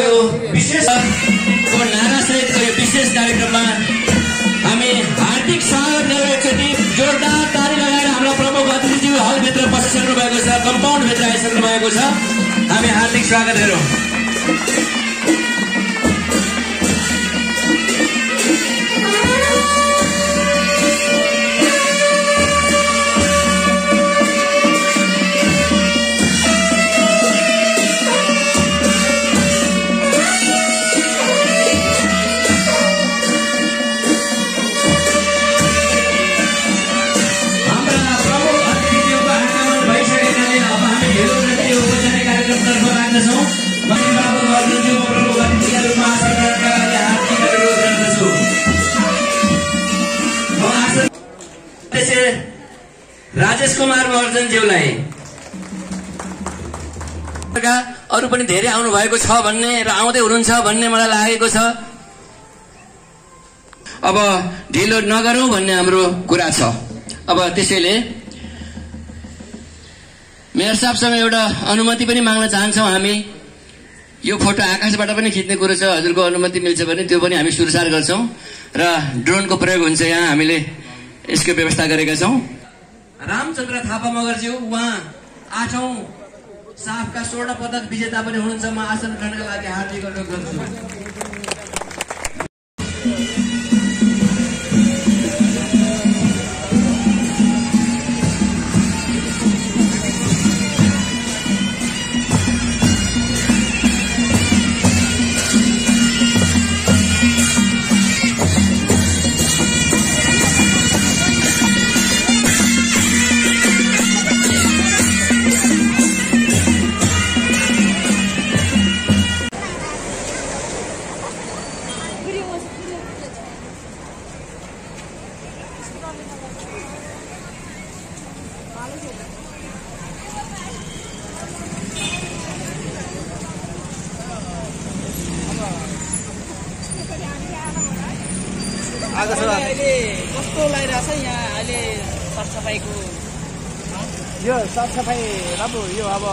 यो विशेष नारासहितको यो विशेष कार्यक्रममा हामी हार्दिक स्वागत गरेर एकचोटि जोरदार ताली लगाएर हाम्रो प्रमुख अतिथिज्यू हलभित्र पसिसक्नु भएको छ, कम्पाउन्डभित्र आइसक्नु भएको छ। हामी हार्दिक स्वागत गरौँ। राजेश कुमार महर्जनज्यूलाई अरू पनि धेरै आउनु भएको छ भन्ने र आउँदै हुनुहुन्छ भन्ने मलाई लागेको छ। अब ढिलो नगरौं भन्ने हाम्रो कुरा छ। अब त्यसैले मेयर साहबसँग एउटा अनुमति पनि माग्न चाहन्छौं। हामी यो फोटो आकाशबाट पनि खिच्ने कुरो छ, हजुरको अनुमति मिल्छ भने त्यो पनि हामी सुरसार गर्छौं र ड्रोनको प्रयोग हुन्छ। यहाँ हामीले यसको व्यवस्था गरेका छौं। रामचन्द्र थापा मगरज्यू उहाँ 8औं साफका स्वर्ण पदक विजेता पनि हुनुहुन्छ। म आसन ग्रहणका लागि हार्दिक अनुरोध गर्छु। कस्तो लागिरहेछ यहाँ अहिले साफसफाइको? यो साफसफाइ राम्रो यो अब